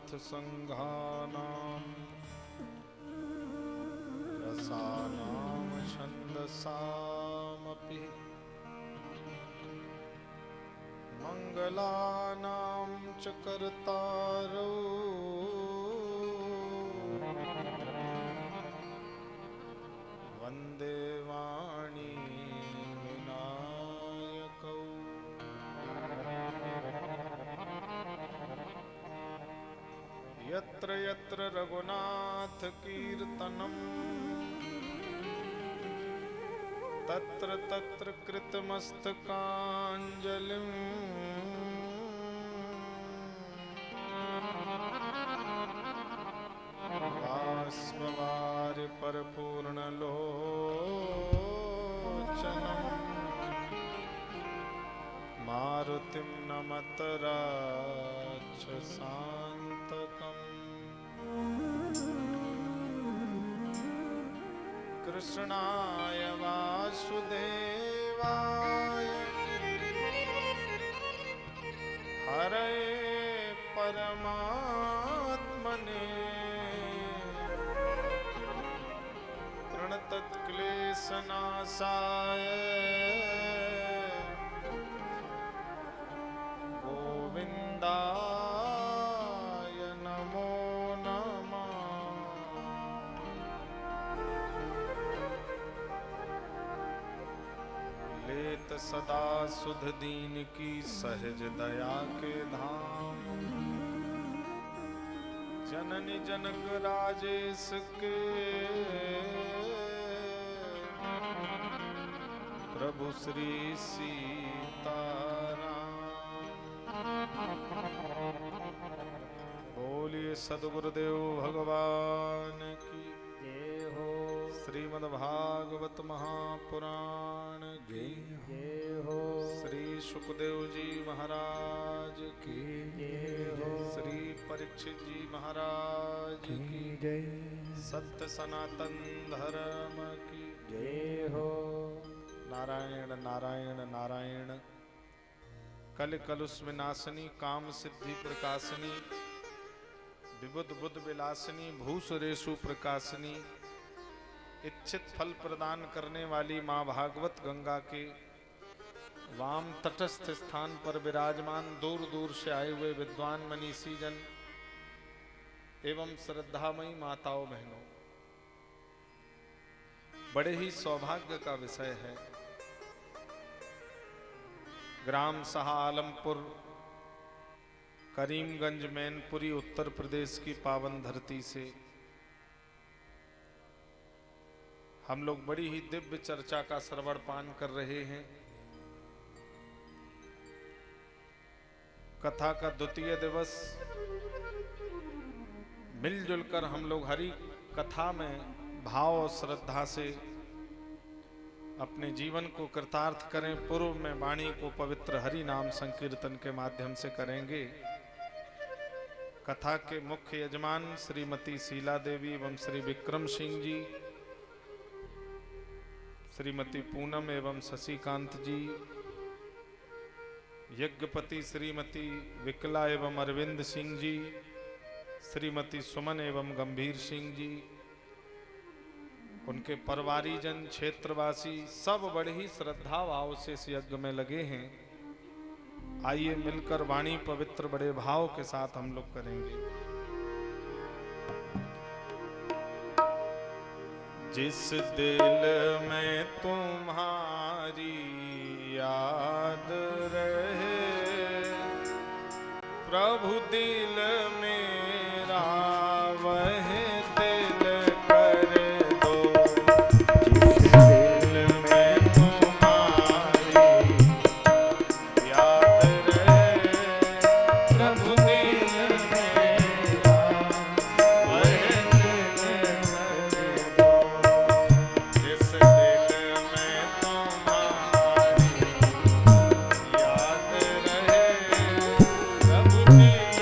नाथ संघानां रसानां छन्दसामपि मंगलानां च कर्तारौ वन्दे वाणी विनायकौ। यत्र यत्र रघुनाथ कीर्तनं तत्र तत्र कृतमस्तकाञ्जलिं बाष्पवारि परिपूर्णलोचनं मारुतिं नमत राक्षसान्तकम्। कृष्णाय वासुदेवाय हरे परमात्मने प्रणतक्लेशनाशाय गोविन्दाय नमो नमः। लेत सदा सुध दीन की सहज दया के धाम, जननी जनक राजेश के प्रभु श्री सीताराम। बोलिए सद्गुरुदेव भगवान की जय हो। श्रीमद्भागवत महापुराण की जय हो। श्री सुखदेव जी महाराज की जय हो। श्री परीक्षित जी महाराज की जय। सत्य सनातन धर्म की जय हो। नारायण नारायण नारायण। कल कलुष विनाशिनी काम सिद्धि प्रकाशिनी विबुध बुद्ध विलासिनी भूसुरेशु प्रकाशिनी इच्छित फल प्रदान करने वाली माँ भागवत गंगा के वाम तटस्थ स्थान पर विराजमान दूर दूर से आए हुए विद्वान मनीषी जन एवं श्रद्धामयी माताओं बहनों, बड़े ही सौभाग्य का विषय है। ग्राम सहा आलमपुर करीमगंज मैनपुरी उत्तर प्रदेश की पावन धरती से हम लोग बड़ी ही दिव्य चर्चा का श्रवण पान कर रहे हैं। कथा का द्वितीय दिवस, मिलजुल कर हम लोग हरि कथा में भाव और श्रद्धा से अपने जीवन को कृतार्थ करें। पूर्व में वाणी को पवित्र हरि नाम संकीर्तन के माध्यम से करेंगे। कथा के मुख्य यजमान श्रीमती शीला देवी एवं श्री विक्रम सिंह जी, श्रीमती पूनम एवं शशिकांत जी, यज्ञपति श्रीमती विकला एवं अरविंद सिंह जी, श्रीमती सुमन एवं गंभीर सिंह जी, उनके परिवारीजन क्षेत्रवासी सब बड़े ही श्रद्धा भाव से इस यज्ञ में लगे हैं। आइए मिलकर वाणी पवित्र बड़े भाव के साथ हम लोग करेंगे। जिस दिल में तुम्हारी याद रहे प्रभु दिल मेरा वह दिल कर दो। जिस दिल में तुम्हारी याद रहे प्रभु दिल मेरा वह दिल कर दो। जिस दिल में तुम्हारी याद रहे प्रभु दिल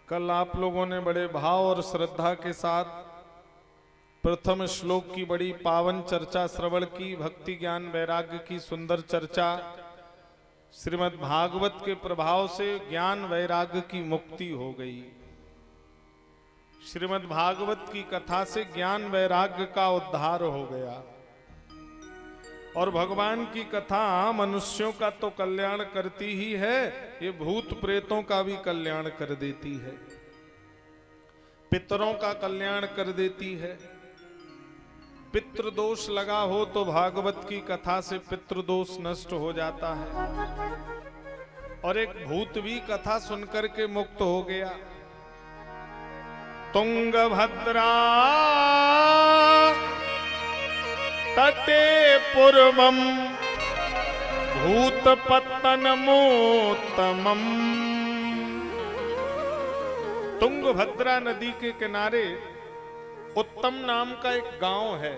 कल आप लोगों ने बड़े भाव और श्रद्धा के साथ प्रथम श्लोक की बड़ी पावन चर्चा श्रवण की, भक्ति ज्ञान वैराग्य की सुंदर चर्चा। श्रीमद् भागवत के प्रभाव से ज्ञान वैराग्य की मुक्ति हो गई। श्रीमद् भागवत की कथा से ज्ञान वैराग्य का उद्धार हो गया। और भगवान की कथा मनुष्यों का तो कल्याण करती ही है, ये भूत प्रेतों का भी कल्याण कर देती है, पितरों का कल्याण कर देती है। पितृदोष लगा हो तो भागवत की कथा से पितृदोष नष्ट हो जाता है। और एक भूत भी कथा सुनकर के मुक्त हो गया। तुंगभद्रा तटे पूर्वम भूतपत्तनमोत्तमम्। तुंगभद्रा नदी के किनारे उत्तम नाम का एक गांव है।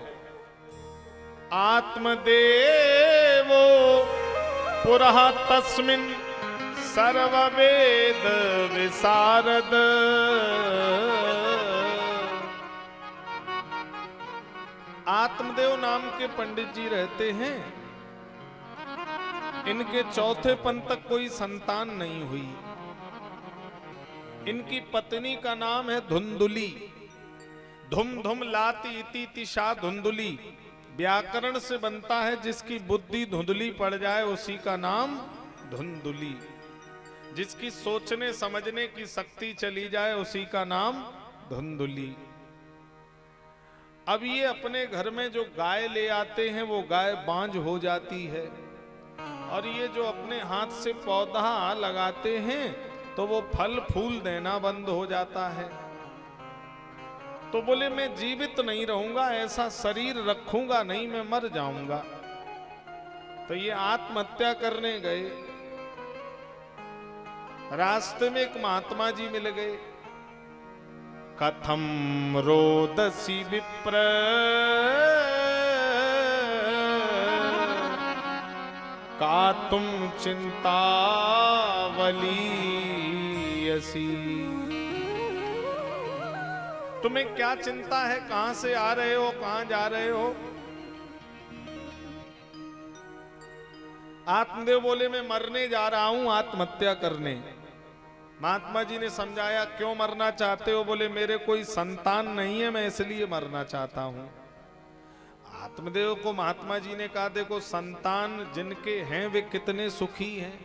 आत्मदेवो पुरः तस्मिन् सर्ववेद विशारद। आत्मदेव नाम के पंडित जी रहते हैं। इनके चौथे पन तक कोई संतान नहीं हुई। इनकी पत्नी का नाम है धुंधुली। धुम धुम लाती इति तिशा धुंधुली व्याकरण से बनता है। जिसकी बुद्धि धुंधली पड़ जाए उसी का नाम धुंधुली। जिसकी सोचने समझने की शक्ति चली जाए उसी का नाम धुंधुली। अब ये अपने घर में जो गाय ले आते हैं वो गाय बांझ हो जाती है। और ये जो अपने हाथ से पौधा लगाते हैं तो वो फल फूल देना बंद हो जाता है। तो बोले मैं जीवित नहीं रहूंगा, ऐसा शरीर रखूंगा नहीं, मैं मर जाऊंगा। तो ये आत्महत्या करने गए। रास्ते में एक महात्मा जी मिल गए। कथम रोदसी विप्र का तुम चिंतावलीयसी। तुम्हें क्या चिंता है? कहां से आ रहे हो, कहां जा रहे हो? आत्मदेव बोले मैं मरने जा रहा हूं, आत्महत्या करने। महात्मा जी ने समझाया क्यों मरना चाहते हो? बोले मेरे कोई संतान नहीं है, मैं इसलिए मरना चाहता हूं। आत्मदेव को महात्मा जी ने कहा देखो संतान जिनके हैं वे कितने सुखी हैं।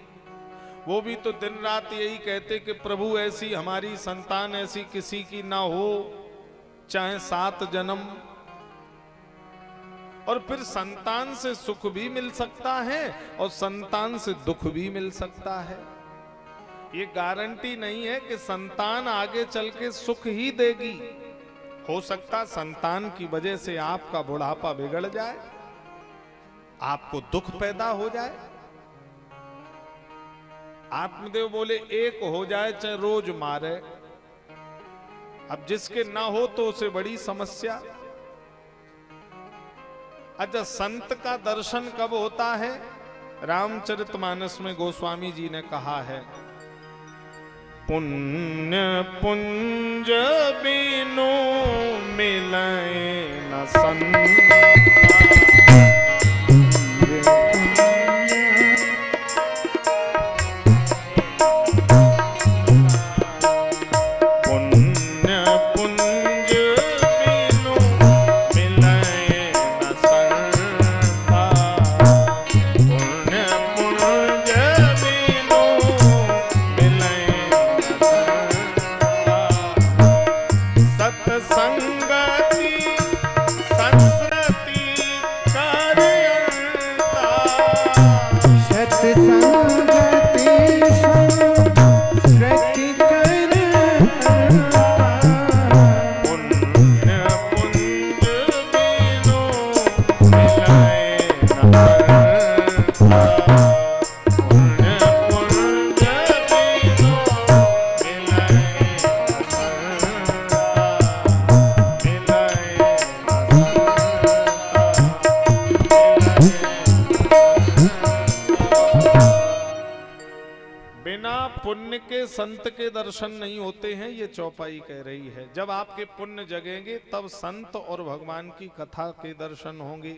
वो भी तो दिन रात यही कहते कि प्रभु ऐसी हमारी संतान ऐसी किसी की ना हो, चाहे 7 जन्म। और फिर संतान से सुख भी मिल सकता है और संतान से दुख भी मिल सकता है। ये गारंटी नहीं है कि संतान आगे चल के सुख ही देगी। हो सकता संतान की वजह से आपका बुढ़ापा बिगड़ जाए, आपको दुख पैदा हो जाए। आत्मदेव बोले एक हो जाए चाहे रोज मारे। अब जिसके ना हो तो उसे बड़ी समस्या। अच्छा संत का दर्शन कब होता है? रामचरितमानस में गोस्वामी जी ने कहा है पुण्य पुंज बिनु मिले न संता। पुण्य के संत के दर्शन नहीं होते हैं, ये चौपाई कह रही है। जब आपके पुण्य जगेंगे तब संत और भगवान की कथा के दर्शन होंगे।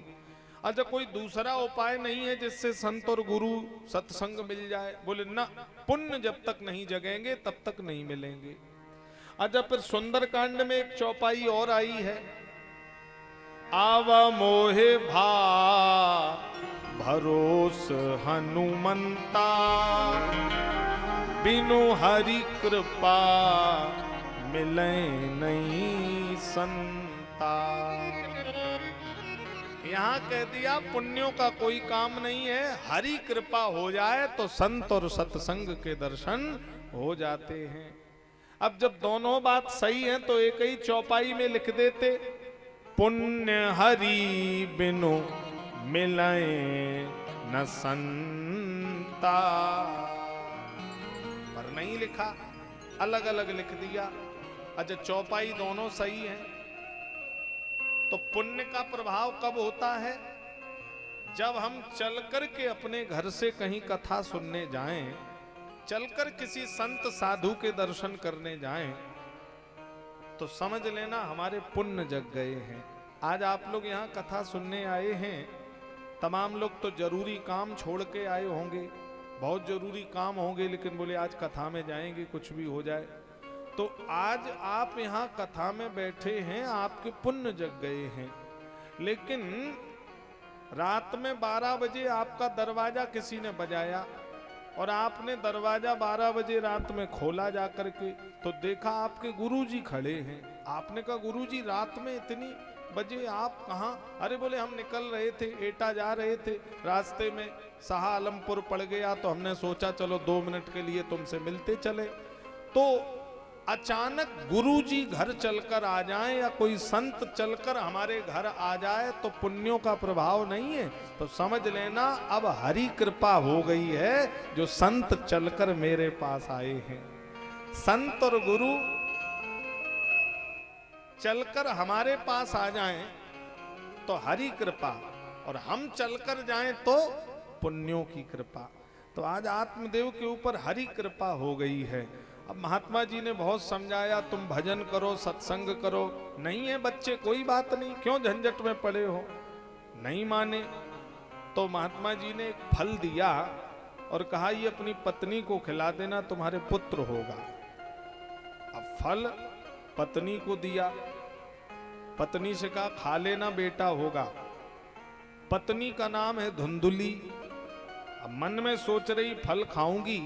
अच्छा कोई दूसरा उपाय नहीं है जिससे संत और गुरु सत्संग मिल जाए? बोले ना, पुण्य जब तक नहीं जगेंगे तब तक नहीं मिलेंगे। अच्छा फिर सुंदरकांड में एक चौपाई और आई है। आव मोहे भा भरोस हनुमंता बिनु हरि कृपा मिले नहीं संता। यहां कह दिया पुण्यों का कोई काम नहीं है, हरि कृपा हो जाए तो संत और सत्संग के दर्शन हो जाते हैं। अब जब दोनों बात सही है तो एक ही चौपाई में लिख देते, पुण्य हरि बिनु मिलए न संता, पर नहीं लिखा, अलग अलग लिख दिया। अच्छा चौपाई दोनों सही है, तो पुण्य का प्रभाव कब होता है? जब हम चलकर के अपने घर से कहीं कथा सुनने जाएं, चलकर किसी संत साधु के दर्शन करने जाएं, तो समझ लेना हमारे पुण्य जग गए हैं। आज आप लोग यहाँ कथा सुनने आए हैं, तमाम लोग तो जरूरी काम छोड़ के आए होंगे, बहुत जरूरी काम होंगे, लेकिन बोले आज कथा में जाएंगे कुछ भी हो जाए। तो आज आप यहाँ कथा में बैठे हैं, आपके पुण्य जग गए हैं। लेकिन रात में 12 बजे आपका दरवाजा किसी ने बजाया और आपने दरवाजा 12 बजे रात में खोला जाकर के, तो देखा आपके गुरुजी खड़े हैं। आपने कहा गुरुजी रात में इतनी बजे आप कहाँ? अरे बोले हम निकल रहे थे, एटा जा रहे थे, रास्ते में शाह आलमपुर पड़ गया तो हमने सोचा चलो 2 मिनट के लिए तुमसे मिलते चले। तो अचानक गुरुजी घर चलकर आ जाएं या कोई संत चलकर हमारे घर आ जाए तो पुण्यों का प्रभाव नहीं है, तो समझ लेना अब हरि कृपा हो गई है जो संत चलकर मेरे पास आए हैं। संत और गुरु चलकर हमारे पास आ जाएं तो हरि कृपा, और हम चलकर जाएं तो पुण्यों की कृपा। तो आज आत्मदेव के ऊपर हरि कृपा हो गई है। अब महात्मा जी ने बहुत समझाया, तुम भजन करो, सत्संग करो। नहीं है बच्चे, कोई बात नहीं, क्यों झंझट में पड़े हो? नहीं माने तो महात्मा जी ने एक फल दिया और कहा ये अपनी पत्नी को खिला देना, तुम्हारे पुत्र होगा। अब फल पत्नी को दिया, पत्नी से कहा खा लेना बेटा होगा। पत्नी का नाम है धुंधुली। अब मन में सोच रही फल खाऊंगी,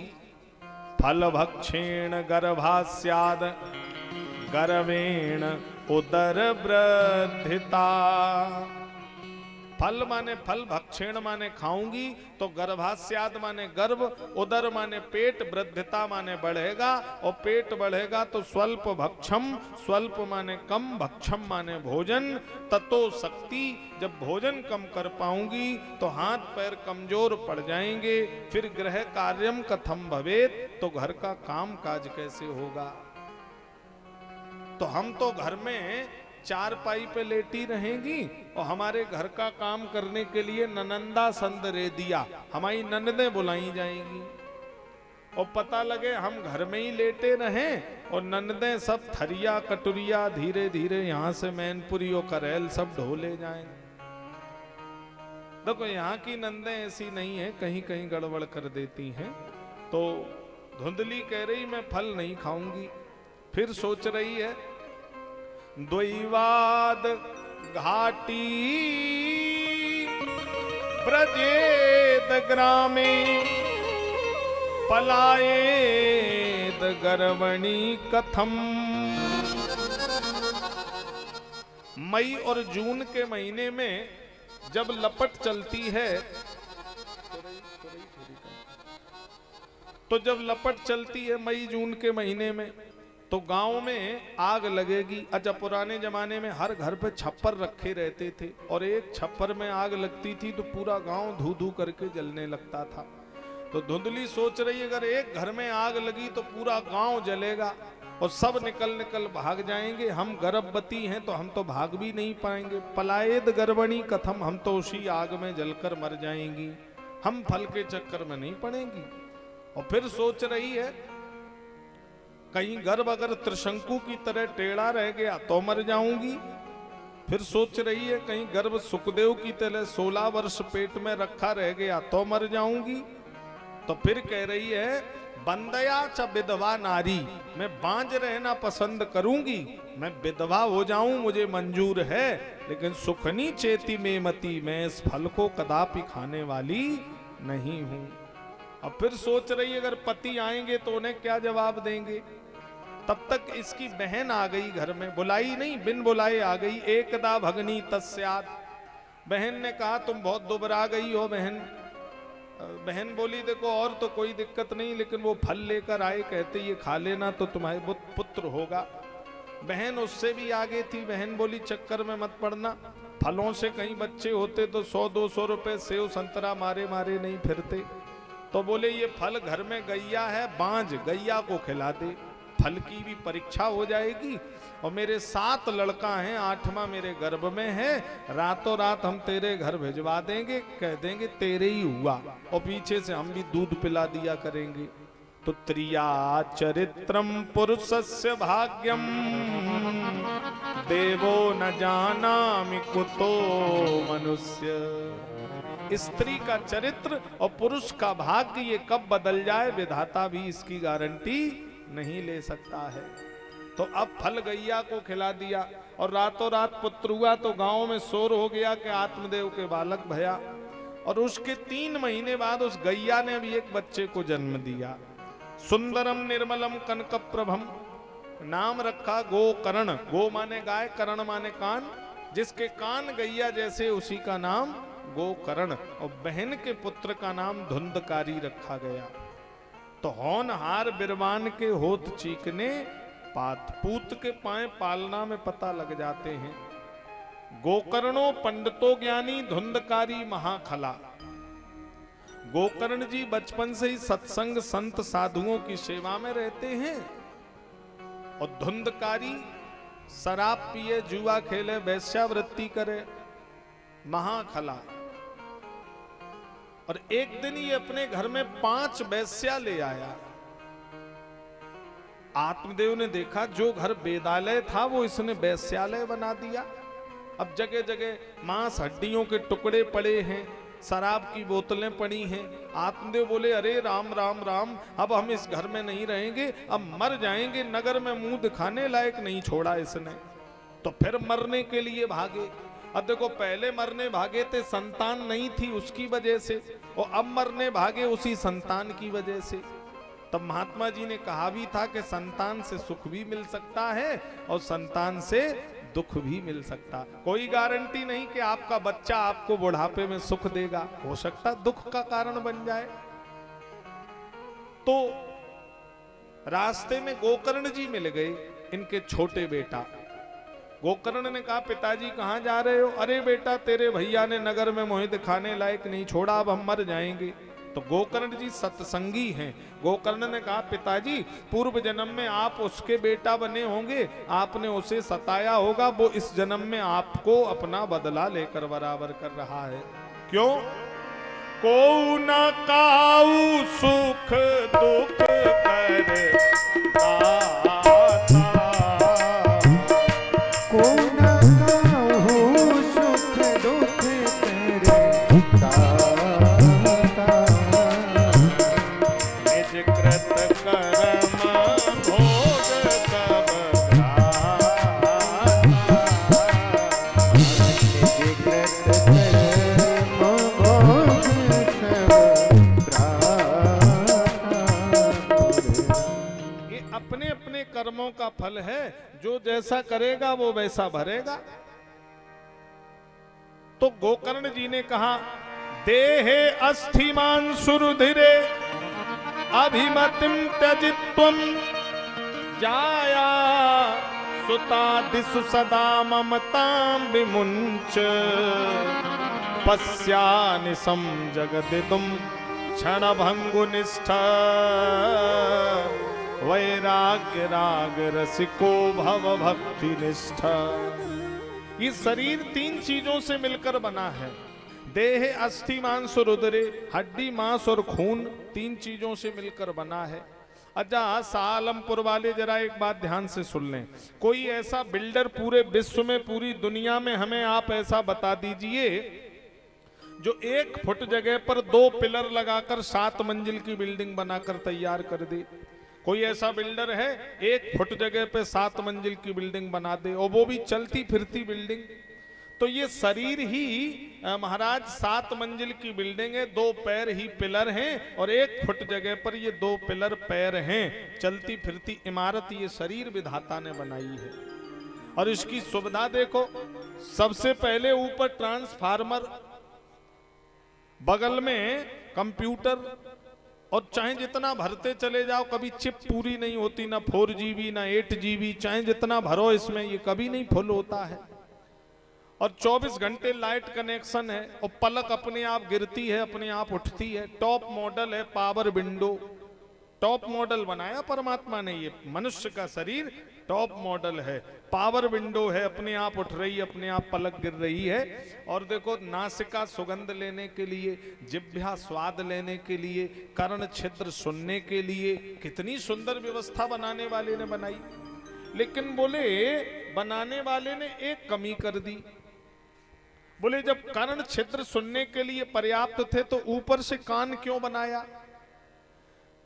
फल भक्षेण गर्भास्याद गर्वेण उदर वृद्धिता। फल माने फल, भक्षेण माने खाऊंगी, तो गर्भास्याद माने गर्भ, उदर माने पेट, वृद्धिता माने बढ़ेगा, और पेट बढ़ेगा तो स्वल्प भक्षम, स्वल्प माने कम, भक्षम माने भोजन, ततो शक्ति। जब भोजन कम कर पाऊंगी तो हाथ पैर कमजोर पड़ जाएंगे, फिर गृह कार्यम कथम भवेत, तो घर का काम काज कैसे होगा? तो हम तो घर में चारपाई पे लेटी रहेंगी और हमारे घर का काम करने के लिए ननंदा संद रे दिया, हमारी ननदें बुलाई जाएंगी, और पता लगे हम घर में ही लेटे रहें और ननदें सब थरिया कटुरिया धीरे धीरे यहां से मैनपुरी और करेल सब ढोले जाएं। देखो यहाँ की नंदें ऐसी नहीं है, कहीं कहीं गड़बड़ कर देती हैं। तो धुंधली कह रही मैं फल नहीं खाऊंगी, फिर सोच रही है द्वैवाद घाटी ब्रजेद ग्रामे पलायेद गर्वणी कथम। मई और जून के महीने में जब लपट चलती है, तो जब लपट चलती है मई जून के महीने में, तो गांव में आग लगेगी। अच्छा पुराने जमाने में हर घर पे छप्पर रखे रहते थे, और एक छप्पर में आग लगती थी तो पूरा गांव धू धू करके जलने लगता था। तो धुंधली सोच रही अगर एक घर में आग लगी तो पूरा गांव जलेगा और सब निकल निकल भाग जाएंगे। हम गर्भवती हैं तो हम तो भाग भी नहीं पाएंगे। पलायेद गर्भणी कथम, हम तो उसी आग में जलकर मर जाएंगी, हम फल के चक्कर में नहीं पड़ेंगी। और फिर सोच रही है कहीं गर्भ अगर त्रिशंकु की तरह टेढ़ा रह गया तो मर जाऊंगी। फिर सोच रही है कहीं गर्भ सुखदेव की तरह 16 वर्ष पेट में रखा रह गया तो मर जाऊंगी। तो फिर कह रही है बंदया च विधवा नारी, मैं बांझ रहना पसंद करूंगी, मैं विधवा हो जाऊं मुझे मंजूर है, लेकिन सुखनी चेती में मती, मैं इस फल को कदापि खाने वाली नहीं हूं। अब फिर सोच रही अगर पति आएंगे तो उन्हें क्या जवाब देंगे। तब तक इसकी बहन आ गई घर में, बुलाई नहीं बिन बुलाए आ गई। एकदा भगनी तस्याद, बहन ने कहा तुम बहुत दुबरा गई हो बहन। बहन बोली देखो और तो कोई दिक्कत नहीं, लेकिन वो फल लेकर आए, कहते ये खा लेना तो तुम्हारे पुत्र होगा। बहन उससे भी आगे थी। बहन बोली चक्कर में मत पड़ना, फलों से कहीं बच्चे होते तो 100-200 रुपए सेव संतरा मारे मारे नहीं फिरते। तो बोले ये फल घर में गैया है, बांझ गैया को खिला दे, फल की भी परीक्षा हो जाएगी। और मेरे 7 लड़का हैं, 8वां मेरे गर्भ में है, रातों रात हम तेरे घर भिजवा देंगे, कह देंगे तेरे ही हुआ, और पीछे से हम भी दूध पिला दिया करेंगे। तो त्रिया चरित्रम पुरुषस्य भाग्यम देवो न जानामि कुतो मनुष्य। स्त्री का चरित्र और पुरुष का भाग्य ये कब बदल जाए विधाता भी इसकी गारंटी नहीं ले सकता है। तो अब फल गैया को खिला दिया और रातों रात पुत्र हुआ। तो गांव में शोर हो गया कि आत्मदेव के बालक भया। और उसके 3 महीने बाद उस गैया ने भी एक बच्चे को जन्म दिया। सुंदरम निर्मलम कनक प्रभम, नाम रखा गोकर्ण। गो माने गाय, कर्ण माने कान, जिसके कान गैया जैसे उसी का नाम गोकर्ण। और बहन के पुत्र का नाम धुंधकारी रखा गया। तो होनहार बिरबान के होत चीकने, पात पूत के पाए पालना में पता लग जाते हैं। गोकर्णो पंडितो ज्ञानी, धुंधकारी महाखला। गोकर्ण जी बचपन से ही सत्संग संत साधुओं की सेवा में रहते हैं। और धुंधकारी शराब पिए, जुआ खेले, वैश्यावृत्ति करे, महाखला। और एक दिन ये अपने घर में 5 वैश्या ले आया। आत्मदेव ने देखा जो घर वेदालय था वो इसने वैश्यालय बना दिया। अब जगह जगह मांस हड्डियों के टुकड़े पड़े हैं, शराब की बोतलें पड़ी हैं। आत्मदेव बोले अरे राम राम राम, अब हम इस घर में नहीं रहेंगे, अब मर जाएंगे, नगर में मुंह दिखाने लायक नहीं छोड़ा इसने। तो फिर मरने के लिए भागे। अब देखो पहले मरने भागे थे, संतान नहीं थी उसकी वजह से, और अब मरने भागे उसी संतान की वजह से। तब महात्मा जी ने कहा भी था कि संतान से सुख भी मिल सकता है और संतान से दुख भी मिल सकता। कोई गारंटी नहीं कि आपका बच्चा आपको बुढ़ापे में सुख देगा, हो सकता दुख का कारण बन जाए। तो रास्ते में गोकर्ण जी मिल गए, इनके छोटे बेटा। गोकर्ण ने कहा पिताजी कहां जा रहे हो? अरे बेटा तेरे भैया ने नगर में मोह दिखाने लायक नहीं छोड़ा, अब हम मर जाएंगे। तो गोकर्ण जी सत्संगी हैं। गोकर्ण ने कहा पिताजी पूर्व जन्म में आप उसके बेटा बने होंगे, आपने उसे सताया होगा, वो इस जन्म में आपको अपना बदला लेकर बराबर कर रहा है। क्यों? को न काऊ सुख दुख करे कर्मों का फल है, जो जैसा करेगा वो वैसा भरेगा। तो गोकर्ण जी ने कहा देहे अस्थिमान सुरुधिरे अभिमतिम त्यजित्वम जाया सुता दिसु सदा ममतां विमुंच पश्यानि सम जगदिदुम क्षण भंगुनिष्ठा वैराग्य राग रसिको भव भक्ति निष्ठा। ये शरीर 3 चीजों से मिलकर बना है। देह अस्थि मांस रुधिरे, हड्डी मांस और खून 3 चीजों से मिलकर बना है। अच्छा सालमपुर वाले जरा एक बात ध्यान से सुन लें। कोई ऐसा बिल्डर पूरे विश्व में, पूरी दुनिया में हमें आप ऐसा बता दीजिए जो 1 फुट जगह पर 2 पिलर लगाकर 7 मंजिल की बिल्डिंग बनाकर तैयार कर दे। कोई ऐसा बिल्डर है 1 फुट जगह पे 7 मंजिल की बिल्डिंग बना दे, और वो भी चलती फिरती बिल्डिंग? तो ये शरीर ही महाराज 7 मंजिल की बिल्डिंग है, 2 पैर ही पिलर हैं, और 1 फुट जगह पर ये 2 पिलर पैर हैं। चलती फिरती इमारत ये शरीर विधाता ने बनाई है। और इसकी सुविधा देखो, सबसे पहले ऊपर ट्रांसफार्मर, बगल में कंप्यूटर, और चाहे जितना भरते चले जाओ कभी चिप पूरी नहीं होती, ना 4GB ना 8GB, चाहे जितना भरो इसमें ये कभी नहीं फुल होता है। और 24 घंटे लाइट कनेक्शन है, और पलक अपने आप गिरती है, अपने आप उठती है। टॉप मॉडल है, पावर विंडो, टॉप मॉडल बनाया परमात्मा ने। ये मनुष्य का शरीर टॉप मॉडल है, पावर विंडो है, अपने आप उठ रही है, अपने आप पलक गिर रही है। और देखो, नासिका सुगंध लेने के लिए, जिह्वा स्वाद लेने के लिए, कर्ण छिद्र सुनने के लिए, कितनी सुंदर व्यवस्था बनाने वाले ने बनाई। लेकिन बोले बनाने वाले ने एक कमी कर दी। बोले जब कर्ण छिद्र सुनने के लिए पर्याप्त थे तो ऊपर से कान क्यों बनाया?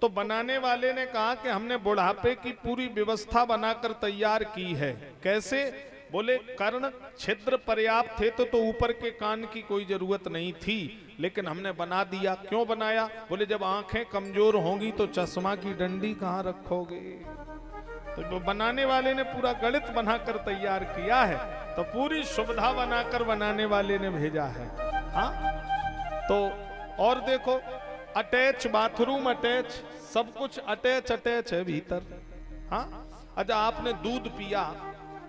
तो बनाने वाले ने कहा कि हमने बुढ़ापे की पूरी व्यवस्था बनाकर तैयार की है। कैसे? बोले कर्ण छिद्र पर्याप्त थे तो ऊपर के कान की कोई जरूरत नहीं थी, लेकिन हमने बना दिया। क्यों बनाया? बोले जब आंखें कमजोर होंगी तो चश्मा की डंडी कहां रखोगे? तो बनाने वाले ने पूरा गणित बनाकर तैयार किया है, तो पूरी सुविधा बनाकर बनाने वाले ने भेजा है। हाँ, तो और देखो, अटैच बाथरूम, अटैच सब कुछ, अटैच है भीतर। हाँ, अच्छा आपने दूध पिया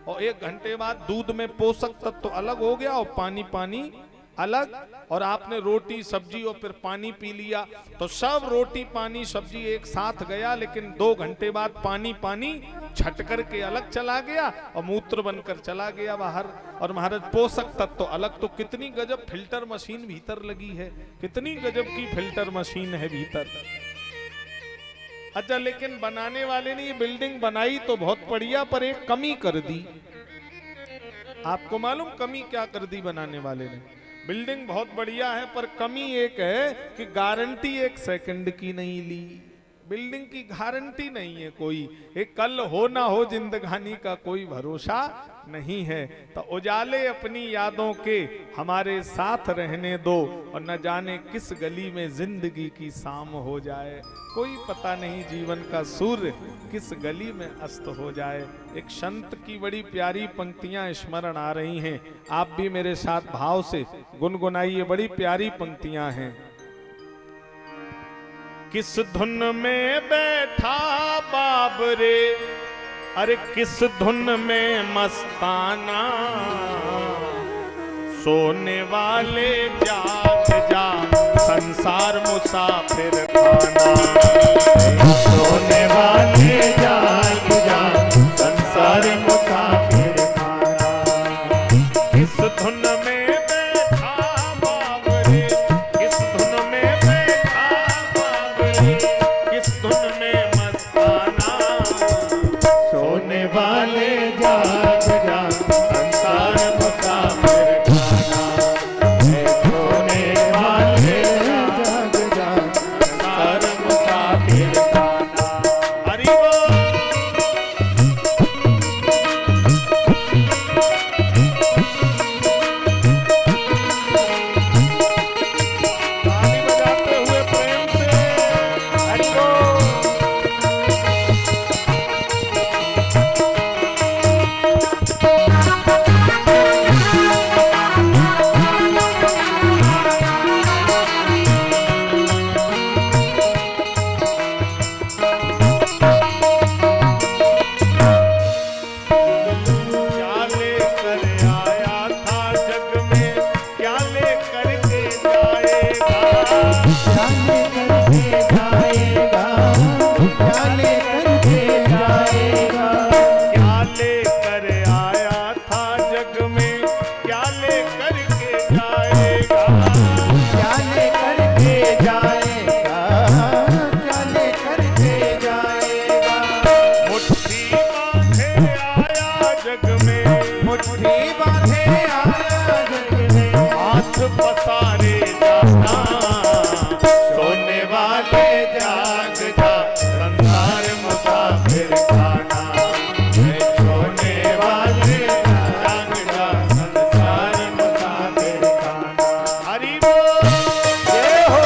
और 1 घंटे बाद दूध में पोषक तत्व तो अलग हो गया और पानी अलग, और आपने रोटी सब्जी और फिर पानी पी लिया, तो सब रोटी पानी सब्जी एक साथ गया, लेकिन 2 घंटे बाद पानी छट करके अलग चला गया और मूत्र बनकर चला गया बाहर। और महाराज पोषक तत्व तो अलग। तो कितनी गजब फिल्टर मशीन भीतर लगी है, कितनी गजब की फिल्टर मशीन है भीतर। अच्छा, लेकिन बनाने वाले ने ये बिल्डिंग बनाई तो बहुत बढ़िया, पर एक कमी कर दी। आपको मालूम कमी क्या कर दी बनाने वाले ने? बिल्डिंग बहुत बढ़िया है, पर कमी एक है कि गारंटी 1 सेकंड की नहीं ली। बिल्डिंग की गारंटी नहीं है कोई, एक कल हो ना हो जिंदगानी का कोई भरोसा नहीं है। तो उजाले अपनी यादों के हमारे साथ रहने दो, और न जाने किस गली में जिंदगी की शाम हो जाए। कोई पता नहीं जीवन का सूर्य किस गली में अस्त हो जाए। एक संत की बड़ी प्यारी पंक्तियां स्मरण आ रही हैं, आप भी मेरे साथ भाव से गुनगुनाइए। बड़ी प्यारी पंक्तियां हैं। किस धुन में बैठा बाबरे, अरे किस धुन में मस्ताना, सोने वाले जाग जा संसार मुसाफिर खाना, सोने वाले जाग जा संसार मुसाफिर खाना। किस धुन में बैठा बाबरे, किस धुन में बैठा बाबरे, किस धुन में मस्ताना, सोने वाले जाग जा संसार मुसाफिर खाना, सोने वाले जाग जा संसार मुसाफिर खाना। हरि बोल। ताली बजाते हुए प्रेम से हरि बोल। क्या लेकर आया था जग में, क्या लेकर के जाएगा, क्या लेकर के जाएगा, क्या लेकर के जाएगा, क्या लेकर आया था जग में, क्या लेकर के जाएगा, क्या लेकर के जाएगा, क्या लेकर के जाएगा। मुट्ठी बांधे आया जग में, मुट्ठी बांधे आया जग में, हाथ पसारे जाना, सोने वाले जाग जा संसार मुसाफिर खाना, सोने वाले जाग जा संसार मुसाफिर खाना। हरि बोल। जय हो।